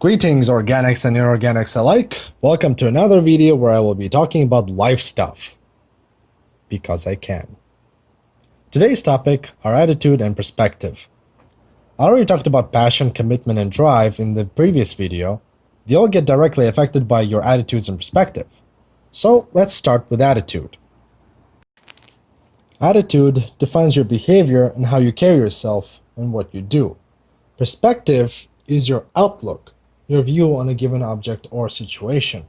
Greetings, organics and inorganics alike. Welcome to another video where I will be talking about life stuff. Because I can. Today's topic are attitude and perspective. I already talked about passion, commitment, and drive in the previous video. They all get directly affected by your attitudes and perspective. So let's start with attitude. Attitude defines your behavior and how you carry yourself and what you do. Perspective is your outlook, your view on a given object or situation.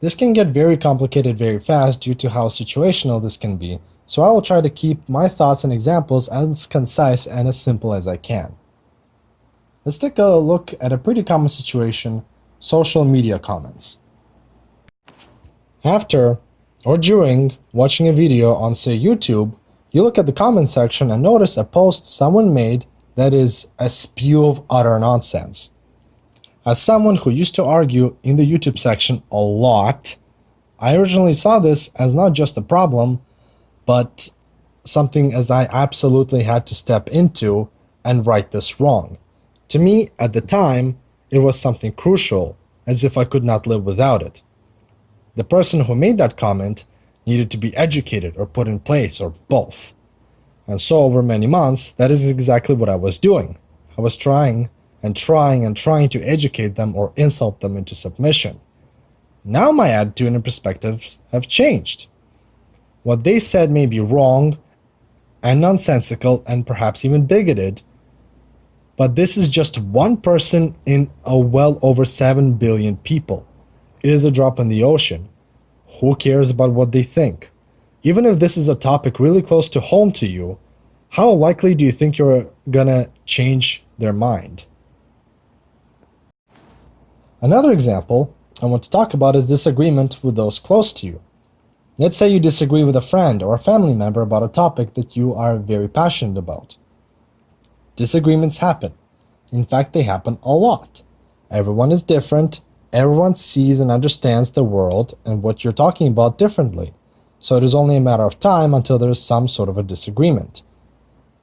This can get very complicated very fast due to how situational this can be, so I will try to keep my thoughts and examples as concise and as simple as I can. Let's take a look at a pretty common situation: social media comments. After or during watching a video on, say, YouTube, you look at the comment section and notice a post someone made that is a spew of utter nonsense. As someone who used to argue in the YouTube section a lot, I originally saw this as not just a problem, but something as I absolutely had to step into and right this wrong. To me, at the time, it was something crucial, as if I could not live without it. The person who made that comment needed to be educated or put in place, or both. And so over many months, that is exactly what I was doing. I was trying to educate them or insult them into submission. Now my attitude and perspectives have changed. What they said may be wrong and nonsensical and perhaps even bigoted, but this is just one person in a well over 7 billion people. It is a drop in the ocean. Who cares about what they think? Even if this is a topic really close to home to you, how likely do you think you're gonna change their mind? Another example I want to talk about is disagreement with those close to you. Let's say you disagree with a friend or a family member about a topic that you are very passionate about. Disagreements happen. In fact, they happen a lot. Everyone is different. Everyone sees and understands the world and what you're talking about differently. So it is only a matter of time until there is some sort of a disagreement.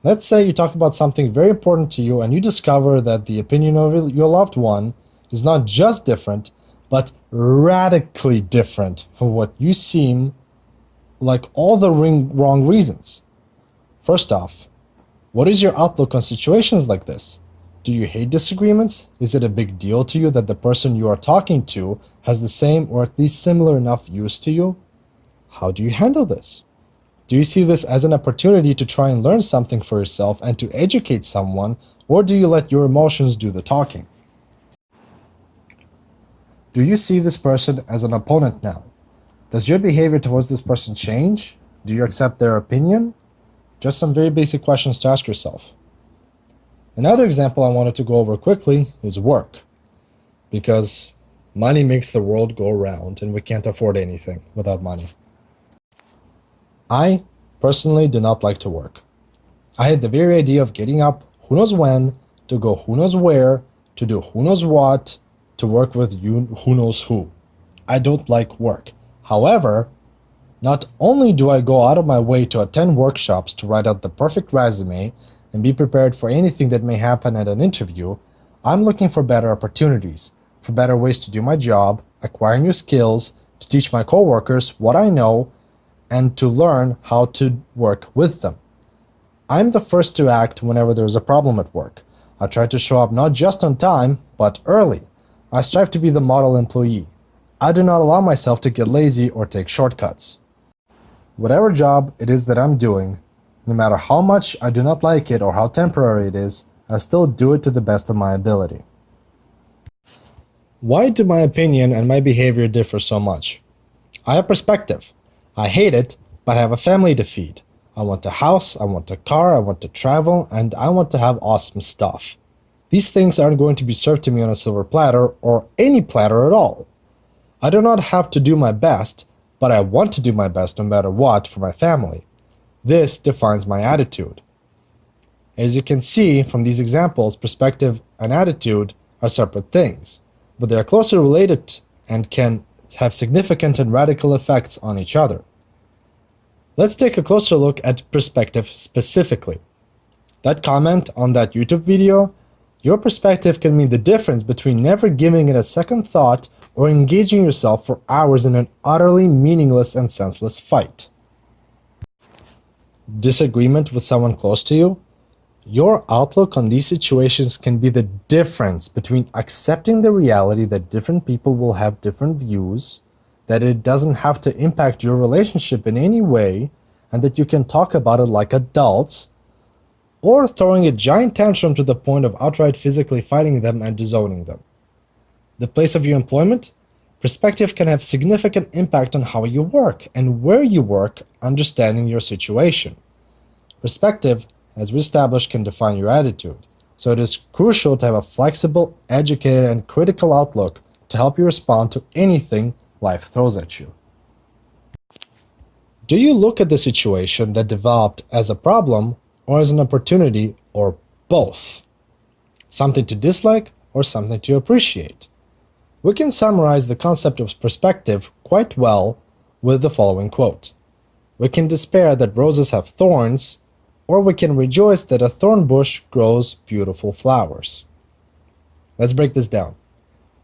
Let's say you talk about something very important to you and you discover that the opinion of your loved one is not just different, but radically different from what you seem like all the wrong reasons. First off, what is your outlook on situations like this? Do you hate disagreements? Is it a big deal to you that the person you are talking to has the same or at least similar enough views to you? How do you handle this? Do you see this as an opportunity to try and learn something for yourself and to educate someone, or do you let your emotions do the talking? Do you see this person as an opponent now? Does your behavior towards this person change? Do you accept their opinion? Just some very basic questions to ask yourself. Another example I wanted to go over quickly is work. Because money makes the world go round and we can't afford anything without money. I personally do not like to work. I hate the very idea of getting up who knows when, to go who knows where, to do who knows what, to work with who knows who. I don't like work. However, not only do I go out of my way to attend workshops to write out the perfect resume and be prepared for anything that may happen at an interview, I'm looking for better opportunities, for better ways to do my job, acquire new skills, to teach my coworkers what I know, and to learn how to work with them. I'm the first to act whenever there is a problem at work. I try to show up not just on time, but early. I strive to be the model employee. I do not allow myself to get lazy or take shortcuts. Whatever job it is that I'm doing, no matter how much I do not like it or how temporary it is, I still do it to the best of my ability. Why do my opinion and my behavior differ so much? I have perspective. I hate it, but I have a family to feed. I want a house, I want a car, I want to travel, and I want to have awesome stuff. These things aren't going to be served to me on a silver platter or any platter at all. I do not have to do my best, but I want to do my best no matter what for my family. This defines my attitude. As you can see from these examples, perspective and attitude are separate things, but they are closely related and can have significant and radical effects on each other. Let's take a closer look at perspective specifically. That comment on that YouTube video Your perspective can mean the difference between never giving it a second thought or engaging yourself for hours in an utterly meaningless and senseless fight. Disagreement with someone close to you? Your outlook on these situations can be the difference between accepting the reality that different people will have different views, that it doesn't have to impact your relationship in any way, and that you can talk about it like adults, or throwing a giant tantrum to the point of outright physically fighting them and disowning them. The place of your employment? Perspective can have significant impact on how you work and where you work, understanding your situation. Perspective, as we established, can define your attitude, so it is crucial to have a flexible, educated, and critical outlook to help you respond to anything life throws at you. Do you look at the situation that developed as a problem or as an opportunity, or both? Something to dislike or something to appreciate? We can summarize the concept of perspective quite well with the following quote. We can despair that roses have thorns, or we can rejoice that a thorn bush grows beautiful flowers. Let's break this down.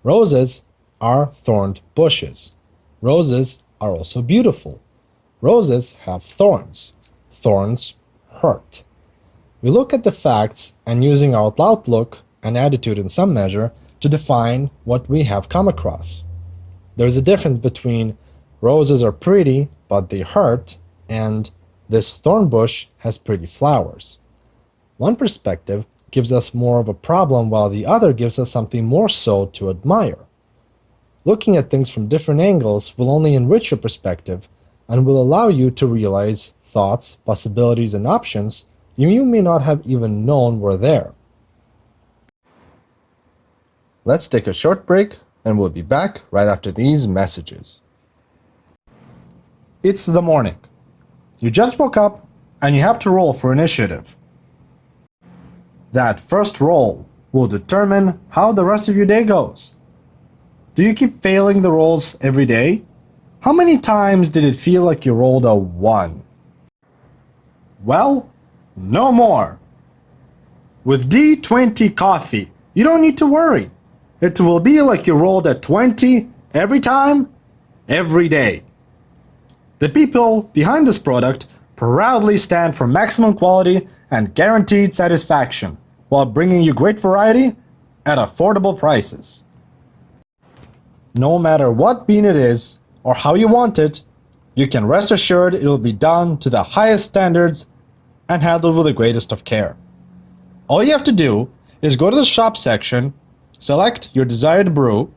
Roses are thorned bushes. Roses are also beautiful. Roses have thorns. Thorns hurt. We look at the facts and using our outlook and attitude in some measure to define what we have come across. There's a difference between roses are pretty but they hurt and this thorn bush has pretty flowers. One perspective gives us more of a problem while the other gives us something more so to admire. Looking at things from different angles will only enrich your perspective and will allow you to realize thoughts, possibilities, and options you may not have even known were there. Let's take a short break and we'll be back right after these messages. It's the morning. You just woke up and you have to roll for initiative. That first roll will determine how the rest of your day goes. Do you keep failing the rolls every day? How many times did it feel like you rolled a 1? Well, no more. With D20 coffee, you don't need to worry. It will be like you rolled a 20 every time, every day. The people behind this product proudly stand for maximum quality and guaranteed satisfaction while bringing you great variety at affordable prices. No matter what bean it is or how you want it, you can rest assured it will be done to the highest standards and handled with the greatest of care. All you have to do is go to the shop section, select your desired brew,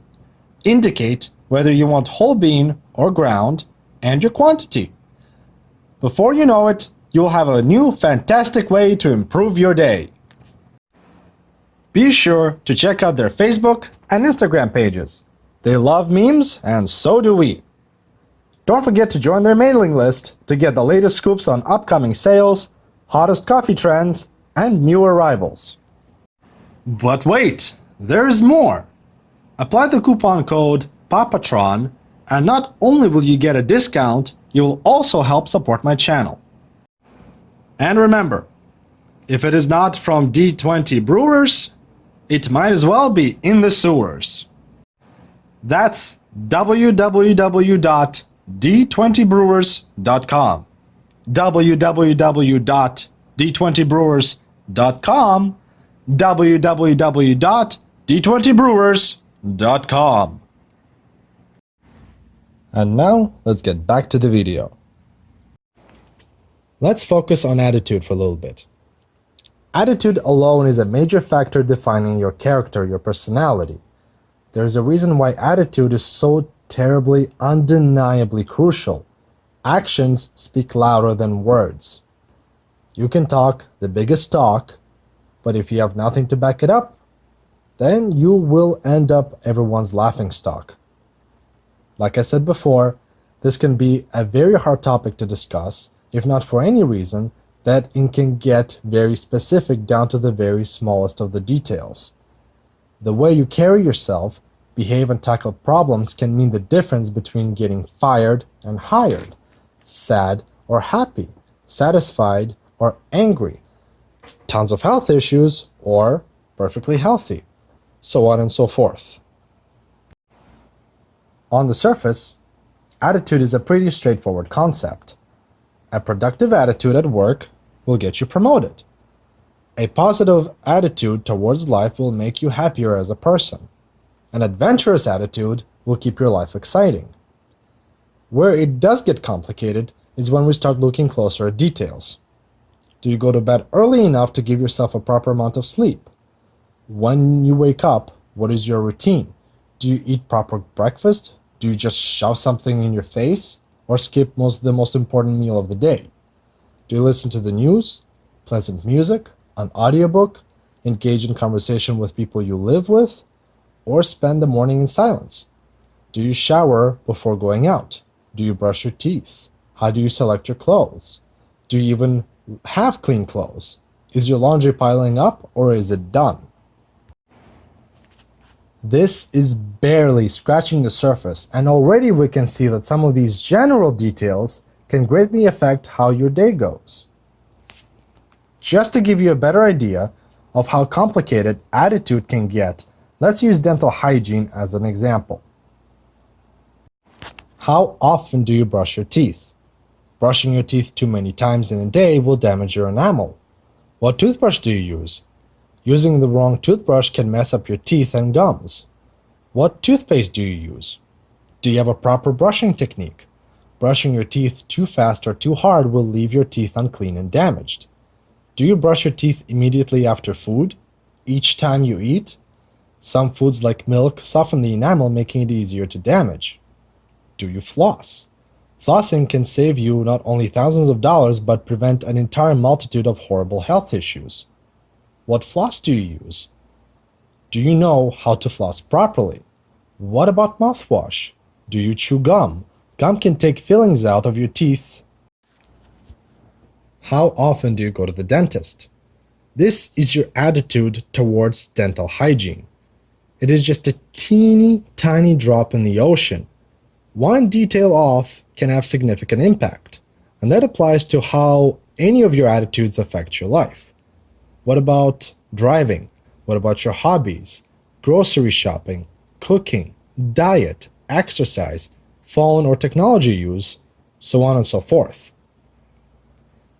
indicate whether you want whole bean or ground, and your quantity. Before you know it, you'll have a new fantastic way to improve your day. Be sure to check out their Facebook and Instagram pages. They love memes, and so do we. Don't forget to join their mailing list to get the latest scoops on upcoming sales, hottest coffee trends, and new arrivals. But wait, there's more! Apply the coupon code Papatron, and not only will you get a discount, you will also help support my channel. And remember, if it is not from D20 Brewers, it might as well be in the sewers. That's www.d20brewers.com. www.d20brewers.com. www.d20brewers.com. And now, let's get back to the video. Let's focus on attitude for a little bit. Attitude alone is a major factor defining your character, your personality. There's a reason why attitude is so terribly, undeniably crucial. Actions speak louder than words. You can talk the biggest talk, but if you have nothing to back it up, then you will end up everyone's laughingstock. Like I said before, this can be a very hard topic to discuss, if not for any reason, that it can get very specific down to the very smallest of the details. The way you carry yourself, behave, and tackle problems can mean the difference between getting fired and hired, sad or happy, satisfied or angry, tons of health issues, or perfectly healthy, so on and so forth. On the surface, attitude is a pretty straightforward concept. A productive attitude at work will get you promoted. A positive attitude towards life will make you happier as a person. An adventurous attitude will keep your life exciting. Where it does get complicated is when we start looking closer at details. Do you go to bed early enough to give yourself a proper amount of sleep? When you wake up, what is your routine? Do you eat proper breakfast? Do you just shove something in your face? Or skip the most important meal of the day? Do you listen to the news, pleasant music, an audiobook, engage in conversation with people you live with, or spend the morning in silence? Do you shower before going out? Do you brush your teeth? How do you select your clothes? Do you even have clean clothes? Is your laundry piling up or is it done? This is barely scratching the surface, and already we can see that some of these general details can greatly affect how your day goes. Just to give you a better idea of how complicated attitude can get, let's use dental hygiene as an example. How often do you brush your teeth? Brushing your teeth too many times in a day will damage your enamel. What toothbrush do you use? Using the wrong toothbrush can mess up your teeth and gums. What toothpaste do you use? Do you have a proper brushing technique? Brushing your teeth too fast or too hard will leave your teeth unclean and damaged. Do you brush your teeth immediately after food? Each time you eat? Some foods like milk soften the enamel, making it easier to damage. Do you floss? Flossing can save you not only thousands of dollars, but prevent an entire multitude of horrible health issues. What floss do you use? Do you know how to floss properly? What about mouthwash? Do you chew gum? Gum can take fillings out of your teeth. How often do you go to the dentist? This is your attitude towards dental hygiene. It is just a teeny tiny drop in the ocean. One detail off can have significant impact, and that applies to how any of your attitudes affect your life. What about driving? What about your hobbies? Grocery shopping, cooking, diet, exercise, phone or technology use, so on and so forth.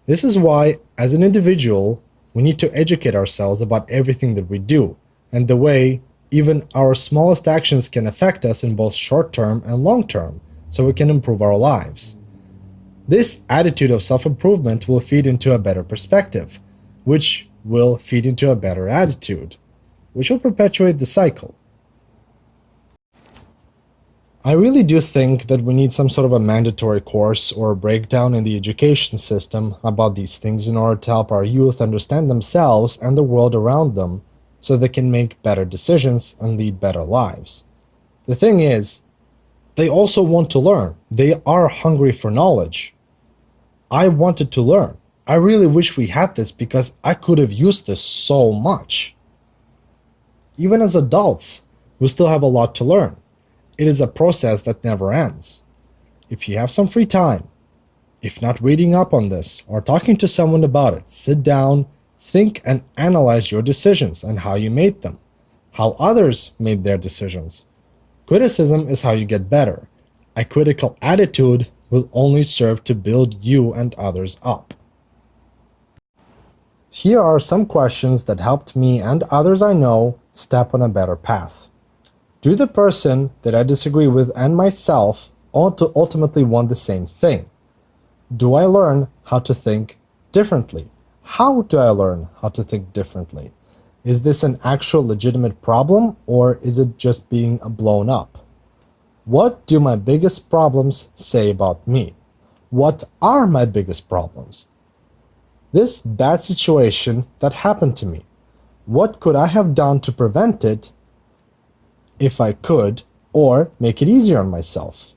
This is why, as an individual, we need to educate ourselves about everything that we do, and the way even our smallest actions can affect us in both short-term and long-term, so we can improve our lives. This attitude of self-improvement will feed into a better perspective, which will feed into a better attitude, which will perpetuate the cycle. I really do think that we need some sort of a mandatory course or a breakdown in the education system about these things in order to help our youth understand themselves and the world around them so they can make better decisions and lead better lives. The thing is, they also want to learn. They are hungry for knowledge. I wanted to learn. I really wish we had this because I could have used this so much. Even as adults, we still have a lot to learn. It is a process that never ends. If you have some free time, if not reading up on this or talking to someone about it, sit down, think and analyze your decisions and how you made them, how others made their decisions. Criticism is how you get better. A critical attitude will only serve to build you and others up. Here are some questions that helped me and others I know step on a better path. Do the person that I disagree with and myself ultimately want the same thing? Do I learn how to think differently? How do I learn how to think differently? Is this an actual legitimate problem, or is it just being blown up? What do my biggest problems say about me? What are my biggest problems? This bad situation that happened to me, what could I have done to prevent it if I could, or make it easier on myself?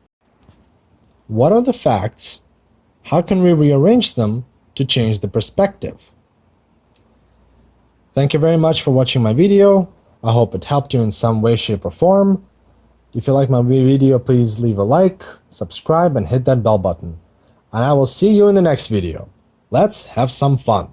What are the facts? How can we rearrange them to change the perspective? Thank you very much for watching my video. I hope it helped you in some way, shape, or form. If you like my video, please leave a like, subscribe, and hit that bell button. And I will see you in the next video. Let's have some fun.